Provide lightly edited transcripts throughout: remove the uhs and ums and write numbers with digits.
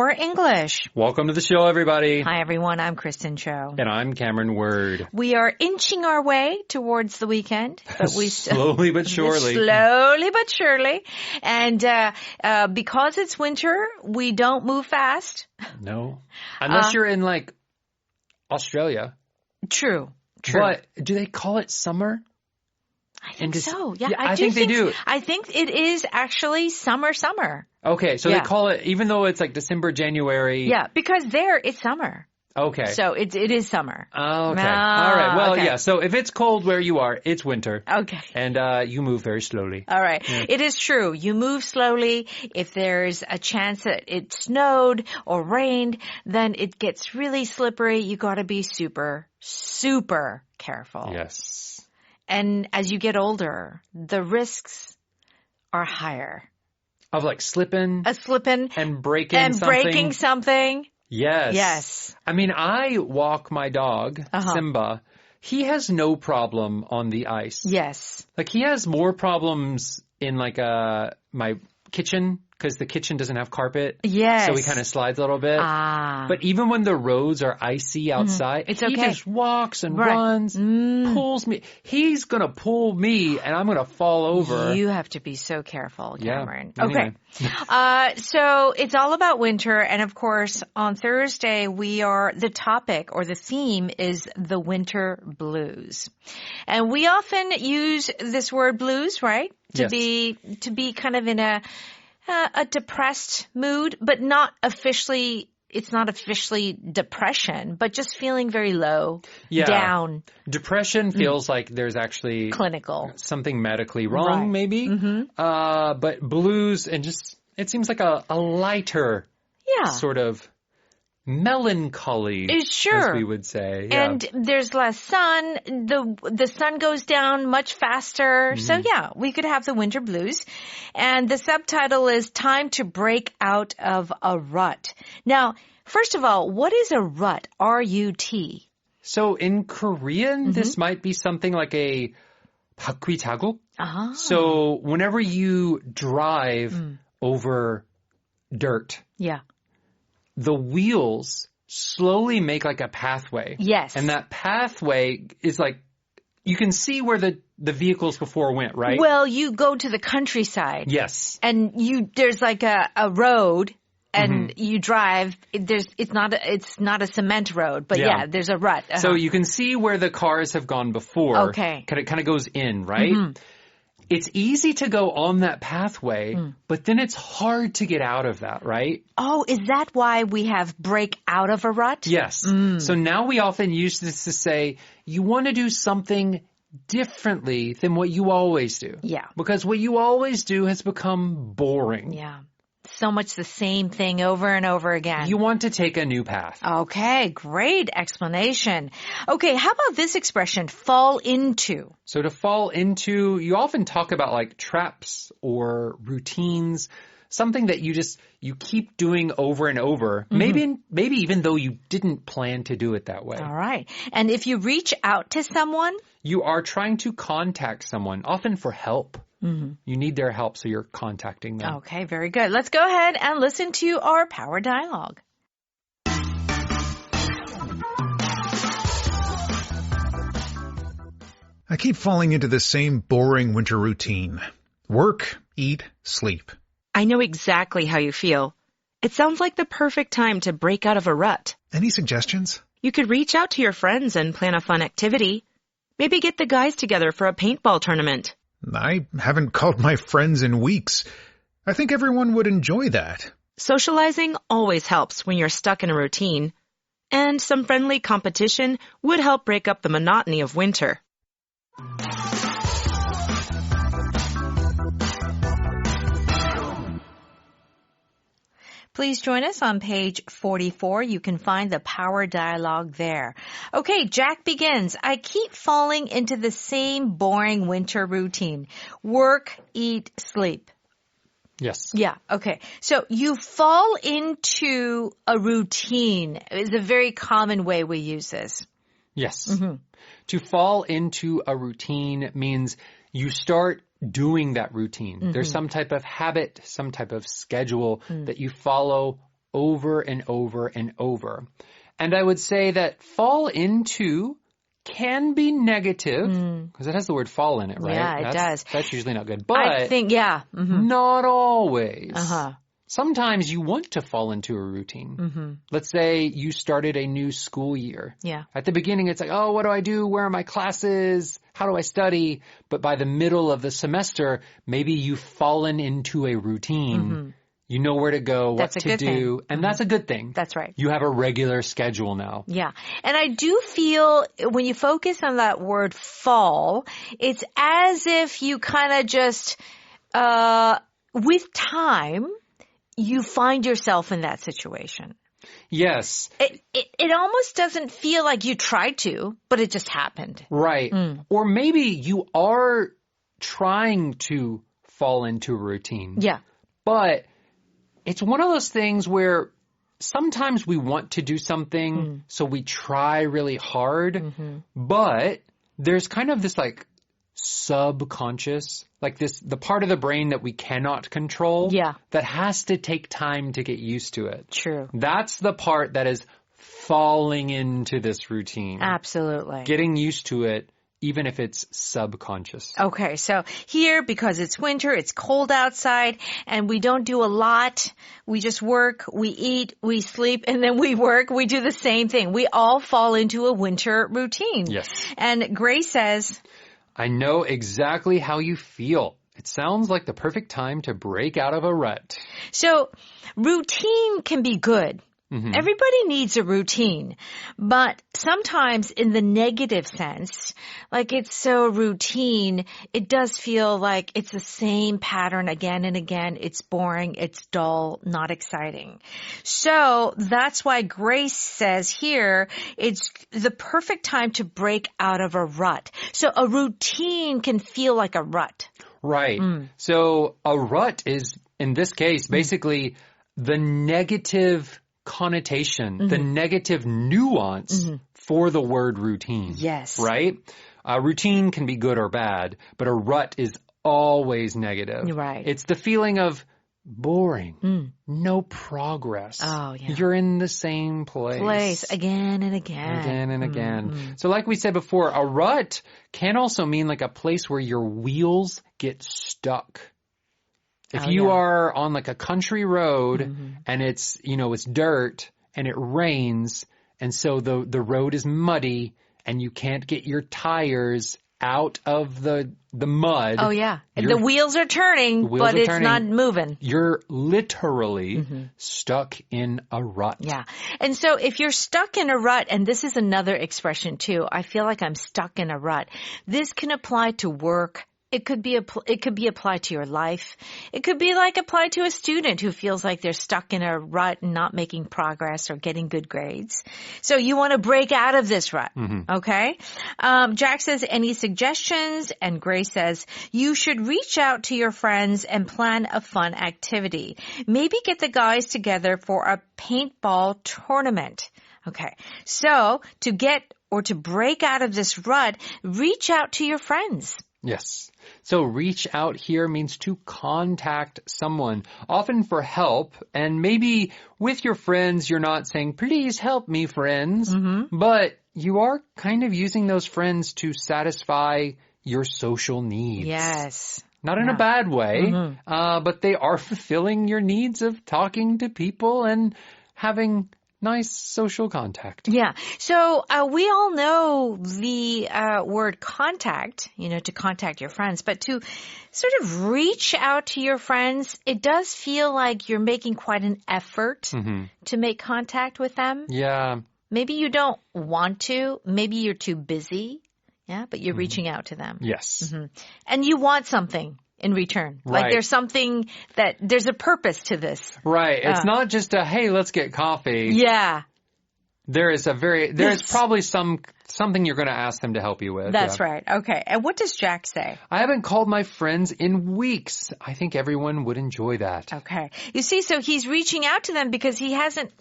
Power English. Welcome to the show, everybody. Hi, everyone. I'm Kristen Cho. And I'm Cameron Word. We are inching our way towards the weekend, but we slowly but surely. Slowly but surely. And because it's winter, we don't move fast. No. Unless you're in, like, Australia. True. But do they call it summer? I think so. Yeah, I think they do. I think it is actually summer. Okay, so they call it, even though it's like December, January. Yeah, because there it's summer. Okay. So it is summer. Okay. All right. Well, yeah. So if it's cold where you are, it's winter. Okay. And you move very slowly. All right. Yeah. It is true. You move slowly. If there's a chance that it snowed or rained, then it gets really slippery. You got to be super, super careful. Yes. And as you get older, the risks are higher. Of like slipping. And breaking something. Yes. Yes. I mean, I walk my dog, Simba. He has no problem on the ice. Yes. Like he has more problems in like my kitchen because the kitchen doesn't have carpet. Yes. So he kind of slides a little bit. But even when the roads are icy outside, he just walks and runs, pulls me. He's going to pull me and I'm going to fall over. You have to be so careful, Cameron. Yeah. Okay. Anyway. So it's all about winter. And of course, on Thursday, the topic or the theme is the winter blues. And we often use this word blues, right? To be kind of in a depressed mood, but it's not officially depression, but just feeling very low, down. Depression feels like there's actually clinical, something medically wrong, maybe. But blues and it seems like a lighter sort of melancholy, as we would say. Yeah. And there's less sun. The sun goes down much faster. So we could have the winter blues. And the subtitle is Time to Break Out of a Rut. Now, first of all, what is a rut? R-U-T. So in Korean, this might be something like a 바퀴자국. So whenever you drive over dirt. Yeah. The wheels slowly make like a pathway. Yes. And that pathway is like, you can see where the vehicles before went, right? Well, you go to the countryside. Yes. And there's like a road and you drive. It's not a cement road, but there's a rut. So you can see where the cars have gone before. Okay. It kind of goes in, right? It's easy to go on that pathway, but then it's hard to get out of that, right? Oh, is that why we have break out of a rut? Yes. So now we often use this to say, you want to do something differently than what you always do. Yeah. Because what you always do has become boring. Yeah. So much the same thing over and over again. You want to take a new path. Okay, great explanation. Okay, how about this expression, fall into? So to fall into, you often talk about like traps or routines, something that you keep doing over and over. Maybe even though you didn't plan to do it that way. All right. And if you reach out to someone? You are trying to contact someone, often for help. You need their help, so you're contacting them. Okay, very good. Let's go ahead and listen to our power dialogue. I keep falling into the same boring winter routine. Work, eat, sleep. I know exactly how you feel. It sounds like the perfect time to break out of a rut. Any suggestions? You could reach out to your friends and plan a fun activity. Maybe get the guys together for a paintball tournament. I haven't called my friends in weeks. I think everyone would enjoy that. Socializing always helps when you're stuck in a routine. And some friendly competition would help break up the monotony of winter. Please join us on page 44. You can find the power dialogue there. Okay, Jack begins. I keep falling into the same boring winter routine. Work, eat, sleep. Yes. Yeah, okay. So you fall into a routine is a very common way we use this. Yes. To fall into a routine means you start doing that routine. There's some type of habit, some type of schedule that you follow over and over and over. And I would say that fall into can be negative because it has the word fall in it, right? Yeah, it does. That's usually not good. But I think, yeah. not always. Uh-huh. Sometimes you want to fall into a routine. Let's say you started a new school year. Yeah. At the beginning, it's like, oh, what do I do? Where are my classes? How do I study? But by the middle of the semester, maybe you've fallen into a routine. You know where to go, what to do, and that's a good thing. That's right. You have a regular schedule now. Yeah. And I do feel when you focus on that word fall, it's as if you kind of just, with time, you find yourself in that situation. Yes. It almost doesn't feel like you tried to, but it just happened. Right. Or maybe you are trying to fall into a routine. Yeah. But it's one of those things where sometimes we want to do something, so we try really hard, but there's kind of this like subconscious, like the part of the brain that we cannot control, that has to take time to get used to it. True. That's the part that is falling into this routine. Absolutely. Getting used to it, even if it's subconscious. Okay, so here, because it's winter, it's cold outside, and we don't do a lot. We just work, we eat, we sleep, and then we work. We do the same thing. We all fall into a winter routine. Yes. And Grace says, I know exactly how you feel. It sounds like the perfect time to break out of a rut. So, routine can be good. Everybody needs a routine, but sometimes in the negative sense, like it's so routine, it does feel like it's the same pattern again and again. It's boring, it's dull, not exciting. So that's why Grace says here, it's the perfect time to break out of a rut. So a routine can feel like a rut. Right. So a rut is, in this case, basically the negative connotation, the negative nuance for the word routine. Yes. Right? Routine can be good or bad, but a rut is always negative. Right. It's the feeling of boring, no progress. Oh, yeah. You're in the same place. Again and again. Again and again. So like we said before, a rut can also mean like a place where your wheels get stuck. If you are on like a country road and it's, it's dirt and it rains and so the road is muddy and you can't get your tires out of the mud. Oh, yeah. The wheels are turning, but it's not moving. You're literally stuck in a rut. Yeah. And so if you're stuck in a rut, and this is another expression too, I feel like I'm stuck in a rut. This can apply to work. It could be applied to your life. It could be like applied to a student who feels like they're stuck in a rut and not making progress or getting good grades. So you want to break out of this rut. Okay? Jack says, any suggestions? And Grace says, you should reach out to your friends and plan a fun activity. Maybe get the guys together for a paintball tournament. Okay. So to get or to break out of this rut, reach out to your friends. Yes. So reach out here means to contact someone, often for help. And maybe with your friends, you're not saying, please help me, friends. But you are kind of using those friends to satisfy your social needs. Yes. Not in a bad way, but they are fulfilling your needs of talking to people and having nice social contact. Yeah. So we all know the word contact, to contact your friends, but to sort of reach out to your friends, it does feel like you're making quite an effort to make contact with them. Yeah. Maybe you don't want to. Maybe you're too busy. Yeah, but you're reaching out to them. Yes. And you want something in return. Right. Like there's something there's a purpose to this. Right. It's not just a, hey, let's get coffee. Yeah. There's probably something you're going to ask them to help you with. That's right. Okay. And what does Jack say? I haven't called my friends in weeks. I think everyone would enjoy that. Okay. You see, so he's reaching out to them because he hasn't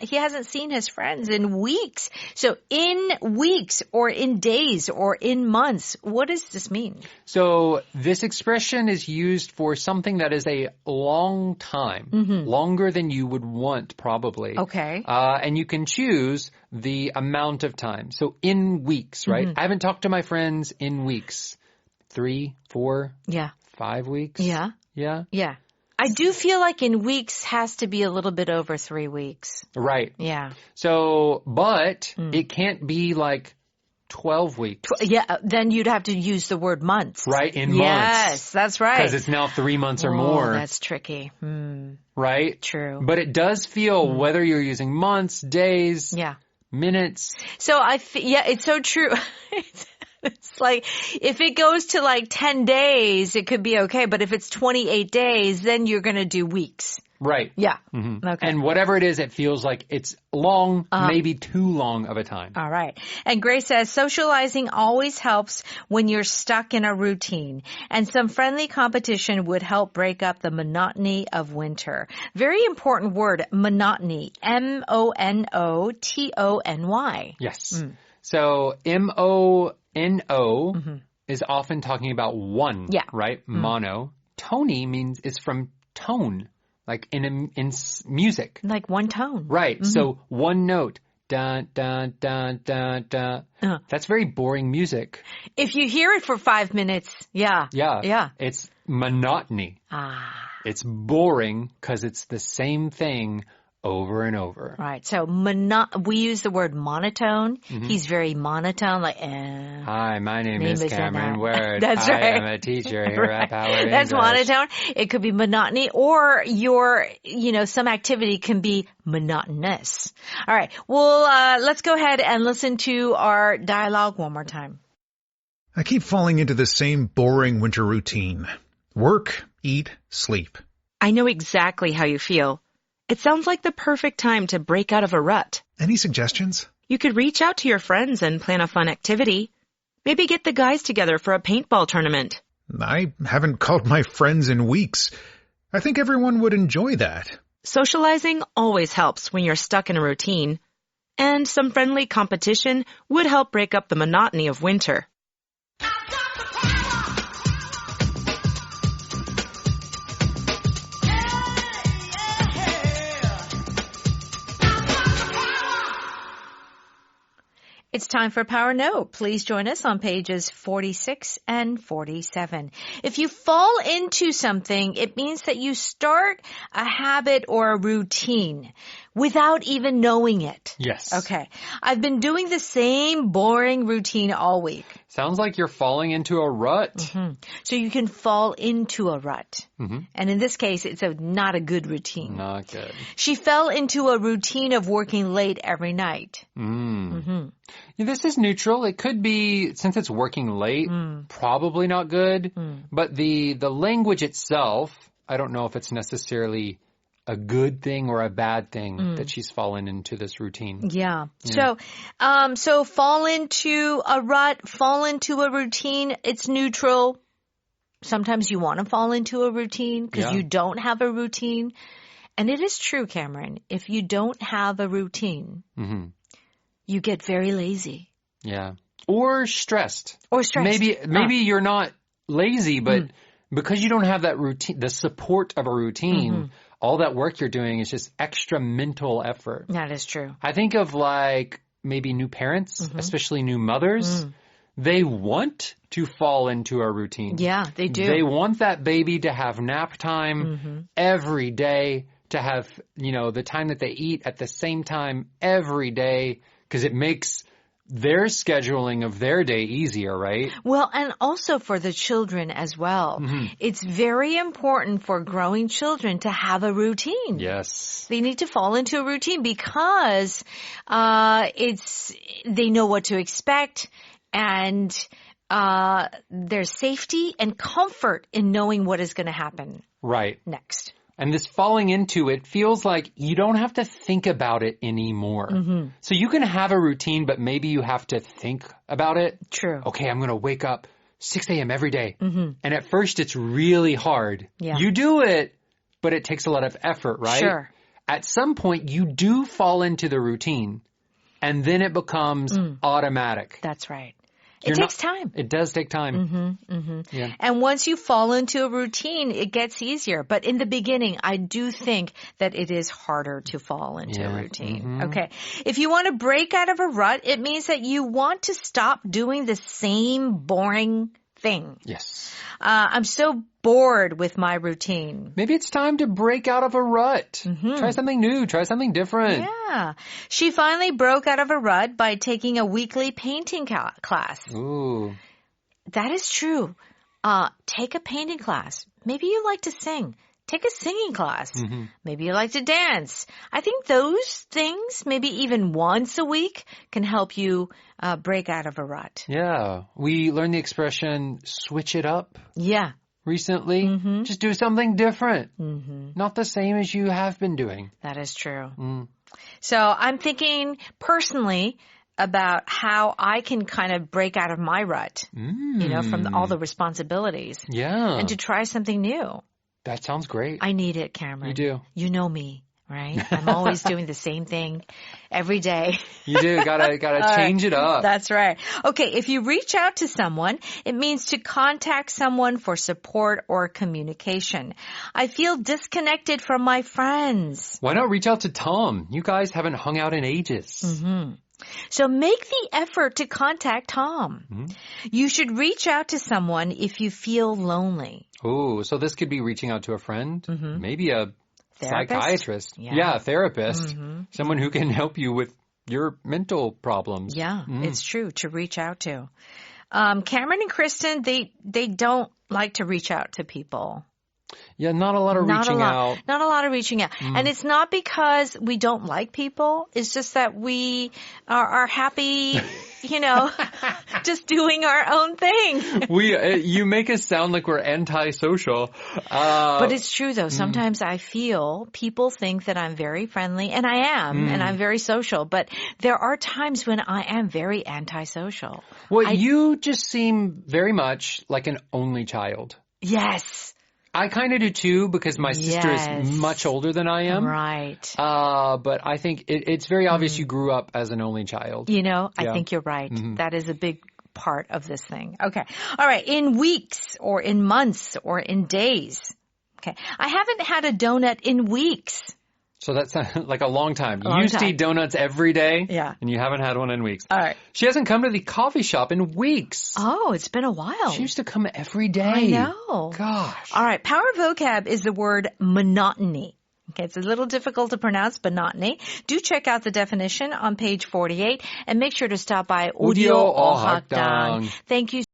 he hasn't seen his friends in weeks. So in weeks or in days or in months, what does this mean? So this expression is used for something that is a long time, longer than you would want probably. Okay. And you can choose the amount of time. So in weeks, right? I haven't talked to my friends in weeks. 3, 4, 5 weeks. Yeah. Yeah. Yeah. I do feel like in weeks has to be a little bit over 3 weeks. Right. Yeah. So, but it can't be like 12 weeks. Then you'd have to use the word months. Right, in months. Yes, that's right. Because it's now 3 months or more. That's tricky. Right? True. But it does feel, whether you're using months, days, minutes. So it's so true. It's like, if it goes to like 10 days, it could be okay. But if it's 28 days, then you're going to do weeks. Right. Yeah. Okay. And whatever it is, it feels like it's long, maybe too long of a time. All right. And Grace says, socializing always helps when you're stuck in a routine. And some friendly competition would help break up the monotony of winter. Very important word, monotony. M-O-N-O-T-O-N-Y. Yes. So M-O-N-O is often talking about one, right? Mono. Tony means it's from tone, like in music. Like one tone. Right. So one note. Dun, dun, dun, dun, dun. That's very boring music. If you hear it for 5 minutes, Yeah. It's monotony. It's boring because it's the same thing over and over. Right. So we use the word monotone. He's very monotone, like, Hi, my name is Cameron Word. That's right. I am a teacher here at Power English. That's monotone. It could be monotony, or some activity can be monotonous. All right. Well, let's go ahead and listen to our dialogue one more time. I keep falling into the same boring winter routine. Work, eat, sleep. I know exactly how you feel. It sounds like the perfect time to break out of a rut. Any suggestions? You could reach out to your friends and plan a fun activity. Maybe get the guys together for a paintball tournament. I haven't called my friends in weeks. I think everyone would enjoy that. Socializing always helps when you're stuck in a routine. And some friendly competition would help break up the monotony of winter. It's time for Power Note. Please join us on pages 46 and 47. If you fall into something, it means that you start a habit or a routine without even knowing it. Yes. Okay. I've been doing the same boring routine all week. Sounds like you're falling into a rut. So you can fall into a rut. And in this case, it's not a good routine. Not good. She fell into a routine of working late every night. Yeah, this is neutral. It could be, since it's working late, probably not good. But the language itself, I don't know if it's necessarily a good thing or a bad thing that she's fallen into this routine. Yeah. So fall into a rut, fall into a routine, it's neutral. Sometimes you want to fall into a routine because you don't have a routine. And it is true, Cameron, if you don't have a routine, you get very lazy. Yeah. Or stressed. Maybe you're not lazy, but because you don't have that routine, the support of a routine, all that work you're doing is just extra mental effort. That is true. I think of like maybe new parents, especially new mothers. They want to fall into a routine. Yeah, they do. They want that baby to have nap time every day, to have, the time that they eat at the same time every day, because it makes their scheduling of their day easier, right? Well, and also for the children as well. It's very important for growing children to have a routine. Yes. They need to fall into a routine because they know what to expect, and there's safety and comfort in knowing what is going to happen next. And this falling into it feels like you don't have to think about it anymore. So you can have a routine, but maybe you have to think about it. True. Okay, I'm going to wake up 6 a.m. every day. And at first it's really hard. Yeah. You do it, but it takes a lot of effort, right? Sure. at some point you do fall into the routine and then it becomes automatic. That's right. It takes time. It does take time. Yeah. And once you fall into a routine, it gets easier. But in the beginning, I do think that it is harder to fall into a routine. Okay. If you want to break out of a rut, it means that you want to stop doing the same boring thing. Yes. I'm so bored with my routine. Maybe it's time to break out of a rut. Try something new. Try something different. Yeah. She finally broke out of a rut by taking a weekly painting class. Ooh. That is true. Take a painting class. Maybe you like to sing. Take a singing class. Maybe you like to dance. I think those things, maybe even once a week, can help you break out of a rut. Yeah. We learned the expression, switch it up. Yeah. Recently. Just do something different. Not the same as you have been doing. That is true. So I'm thinking personally about how I can kind of break out of my rut, you know, from all the responsibilities. Yeah. And to try something new. That sounds great. I need it, Cameron. You do. You know me, right? I'm always doing the same thing every day. You do. Gotta change it up. That's right. Okay, if you reach out to someone, it means to contact someone for support or communication. I feel disconnected from my friends. Why not reach out to Tom? You guys haven't hung out in ages. So make the effort to contact Tom. You should reach out to someone if you feel lonely. Oh, so this could be reaching out to a friend, maybe a Therapist? psychiatrist. Yeah, a therapist. Someone who can help you with your mental problems. Yeah, it's true to reach out to. Cameron and Kristen, they don't like to reach out to people. Yeah, not a lot of reaching out. Not a lot of reaching out. And it's not because we don't like people. It's just that we are happy, you know, just doing our own thing. You make us sound like we're antisocial. But it's true, though. Sometimes I feel people think that I'm very friendly, and I am, and I'm very social. But there are times when I am very antisocial. Well, you just seem very much like an only child. Yes. I kind of do too because my sister is much older than I am. Right. But I think it's very obvious you grew up as an only child. You know, I think you're right. That is a big part of this thing. Okay. All right. In weeks or in months or in days. Okay. I haven't had a donut in weeks. So that's like a long time. You used to eat donuts every day. Yeah. And you haven't had one in weeks. All right. She hasn't come to the coffee shop in weeks. Oh, it's been a while. She used to come every day. I know. Gosh. All right. Power vocab is the word monotony. Okay, it's a little difficult to pronounce, monotony. Do check out the definition on page 48 and make sure to stop by Audio Ohakdang. Thank you